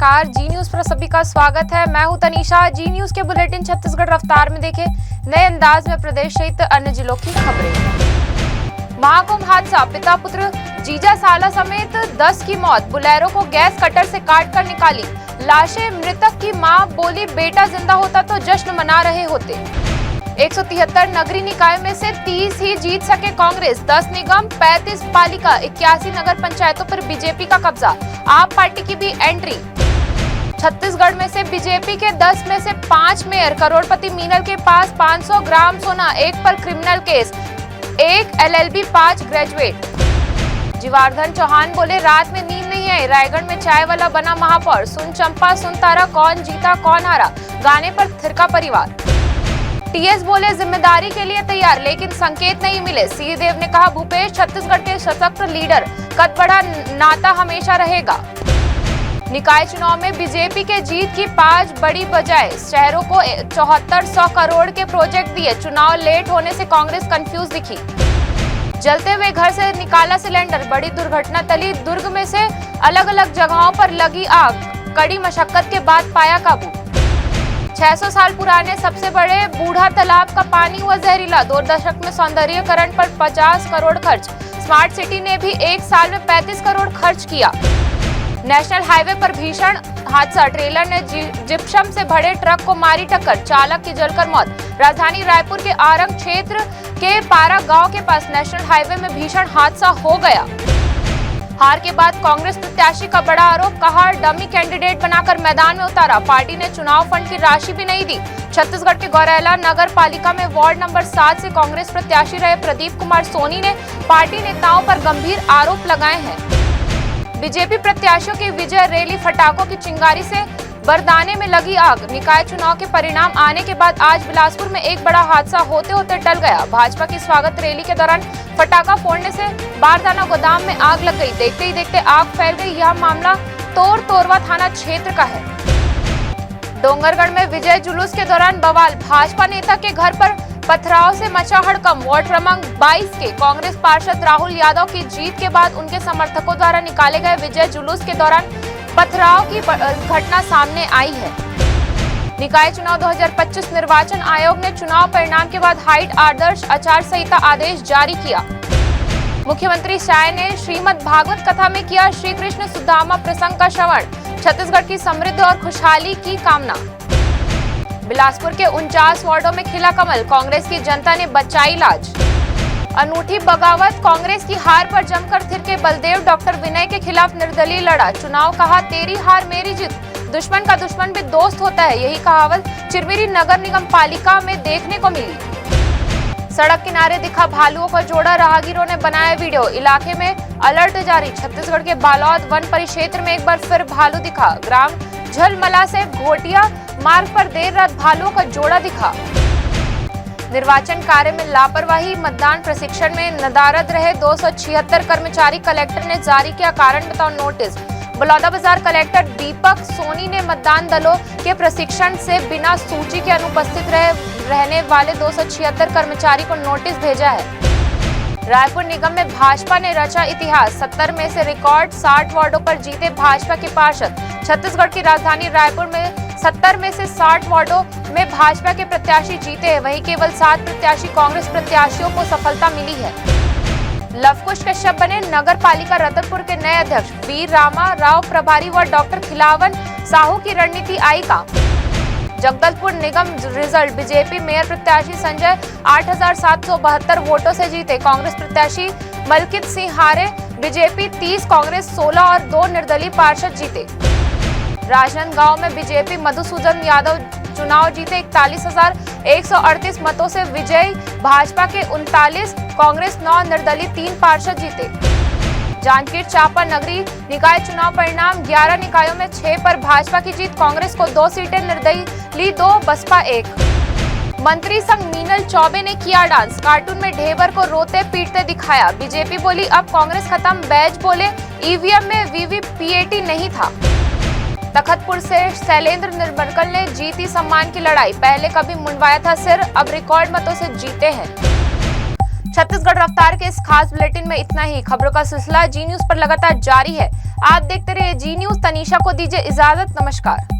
नमस्कार, जी न्यूज पर सभी का स्वागत है। मैं हूं तनीषा। जी न्यूज के बुलेटिन छत्तीसगढ़ रफ्तार में देखे नए अंदाज में प्रदेश सहित अन्य जिलों की खबरें। महाकुंभ हादसा, पिता पुत्र जीजा साला समेत 10 की मौत। बुलेरो को गैस कटर से काट कर निकाली लाशें। मृतक की मां बोली, बेटा जिंदा होता तो जश्न मना रहे होते। 173 नगरीय निकाय में से 30 ही जीत सके कांग्रेस। 10 निगम, 35 पालिका, 81 नगर पंचायतों पर बीजेपी का कब्जा। आप पार्टी की भी एंट्री। छत्तीसगढ़ में से बीजेपी के 10 में से 5 मेयर। करोड़पति मीनल के पास 500 ग्राम सोना, 1 पर criminal case, 1 LLB, 5 graduate. Jivardhan Chauhan बोले, रात में नींद नहीं आई। रायगढ़ में चाय वाला बना महापौर। सुन चंपा सुन तारा, कौन जीता कौन हारा, गाने पर थिरका परिवार। टीएस बोले, जिम्मेदारी के लिए तैयार, लेकिन संकेत नहीं मिले। सी देव ने कहा, भूपेश छत्तीसगढ़ के सशक्त लीडर, कद बढ़ा नाता हमेशा रहेगा। निकाय चुनाव में बीजेपी के जीत की 5 बड़ी बजाय शहरों को 7400 करोड़ के प्रोजेक्ट दिए। चुनाव लेट होने से कांग्रेस कंफ्यूज दिखी। जलते हुए घर से निकाला सिलेंडर, बड़ी दुर्घटना टली। दुर्ग में से अलग अलग जगहों पर लगी आग, कड़ी मशक्कत के बाद पाया काबू। 600 साल पुराने सबसे बड़े बूढ़ा तालाब का पानी हुआ जहरीला। 2 दशक में सौंदर्यीकरण पर 50 करोड़ खर्च। स्मार्ट सिटी ने भी 1 साल में 35 करोड़ खर्च किया। नेशनल हाईवे पर भीषण हादसा, ट्रेलर ने जिप्सम से भरे ट्रक को मारी टक्कर, चालक की जलकर मौत। राजधानी रायपुर के आरंग क्षेत्र के पारा गांव के पास नेशनल हाईवे में भीषण हादसा हो गया। हार के बाद कांग्रेस प्रत्याशी का बड़ा आरोप, कहा डमी कैंडिडेट बनाकर मैदान में उतारा। पार्टी ने चुनाव फंड की राशि भी नहीं दी। छत्तीसगढ़ के गौरेला नगर पालिका में वार्ड नंबर 7 से कांग्रेस प्रत्याशी रहे प्रदीप कुमार सोनी ने पार्टी नेताओं पर गंभीर आरोप लगाए हैं। बीजेपी प्रत्याशियों की विजय रैली, फटाकों की चिंगारी से बरदाने में लगी आग। निकाय चुनाव के परिणाम आने के बाद आज बिलासपुर में एक बड़ा हादसा होते होते टल गया। भाजपा की स्वागत रैली के दौरान फटाखा फोड़ने से बारदाना गोदाम में आग लग गई। देखते ही देखते आग फैल गई। यह मामला तोरवा थाना क्षेत्र का है। डोंगरगढ़ में विजय जुलूस के दौरान बवाल, भाजपा नेता के घर पर पथराव से मचा हड़कंप। वार्ड क्रमांक 22 के कांग्रेस पार्षद राहुल यादव की जीत के बाद उनके समर्थकों द्वारा निकाले गए विजय जुलूस के दौरान पथराव की घटना सामने आई है। निकाय चुनाव 2025 निर्वाचन आयोग ने चुनाव परिणाम के बाद हाइट आदर्श आचार संहिता आदेश जारी किया। मुख्यमंत्री शाह ने श्रीमद् भागवत कथा में किया श्री कृष्ण सुदामा प्रसंग का श्रवण। छत्तीसगढ़ की समृद्धि और खुशहाली की कामना। बिलासपुर के 49 वार्डों में खिला कमल, कांग्रेस की जनता ने बचाई लाज। अनूठी बगावत, कांग्रेस की हार पर जमकर थिरके बलदेव। डॉक्टर विनय के खिलाफ निर्दलीय लड़ा। चुनाव, कहा तेरी हार मेरी जीत, दुश्मन का दुश्मन भी दोस्त होता है। यही कहावत चिरमिरी नगर निगम पालिका में देखने को मिली। सड़क किनारे दिखा भालुओं का जोड़ा, राहगीरों ने बनाया वीडियो। इलाके में अलर्ट जारी। छत्तीसगढ़ के बालौद वन परिक्षेत्र में एक बार फिर भालू दिखा। ग्राम झलमला से घोटिया मार्ग पर देर रात भालुओं का जोड़ा दिखा। निर्वाचन कार्य में लापरवाही, मतदान प्रशिक्षण में नदारद रहे 276 कर्मचारी। कलेक्टर ने जारी किया कारण बताओ नोटिस। बलौदाबाजार कलेक्टर दीपक सोनी ने मतदान दलों के प्रशिक्षण से बिना सूची के अनुपस्थित रहने वाले 276 कर्मचारी को नोटिस भेजा है। रायपुर निगम में भाजपा ने रचा इतिहास। 70 में से रिकॉर्ड 60 वार्डों पर जीते भाजपा के पार्षद। छत्तीसगढ़ की राजधानी रायपुर में 70 में से 60 वार्डों में भाजपा के प्रत्याशी जीते हैं। वहीं केवल 7 प्रत्याशी कांग्रेस प्रत्याशियों को सफलता मिली है। लवकुश कश्यप बने नगर पालिका रतनपुर के नए अध्यक्ष। वीर रामा राव प्रभारी व डॉक्टर खिलावन साहू की रणनीति आई काम। जगदलपुर निगम रिजल्ट, बीजेपी मेयर प्रत्याशी संजय 8772 वोटों से जीते। कांग्रेस प्रत्याशी मलकित सिंह हारे। बीजेपी 30, कांग्रेस 16 और 2 निर्दलीय पार्षद जीते। राजनांदगांव में बीजेपी मधुसूदन यादव चुनाव जीते। 41,138 मतों से विजयी। भाजपा के 39, कांग्रेस 9, निर्दलीय 3 पार्षद जीते। जांजगीर चांपा नगरीय निकाय चुनाव परिणाम, 11 निकायों में 6 पर भाजपा की जीत। कांग्रेस को 2 सीटें, निर्दलीय 2, बसपा 1। मंत्री संग मीनल चौबे ने किया डांस। कार्टून में ढेबर को रोते पीटते दिखाया। बीजेपी बोली अब कांग्रेस खत्म। बैज बोले ईवीएम में वीवीपीएटी नहीं था। तखतपुर से शैलेंद्र निर्मलकल ने जीती सम्मान की लड़ाई। पहले कभी मुंडवाया था सिर, अब रिकॉर्ड मतों से जीते हैं। छत्तीसगढ़ रफ्तार के इस खास बुलेटिन में इतना ही। खबरों का सिलसिला जी न्यूज पर लगातार जारी है। आप देखते रहिए जी न्यूज। तनीषा को दीजिए इजाजत। नमस्कार।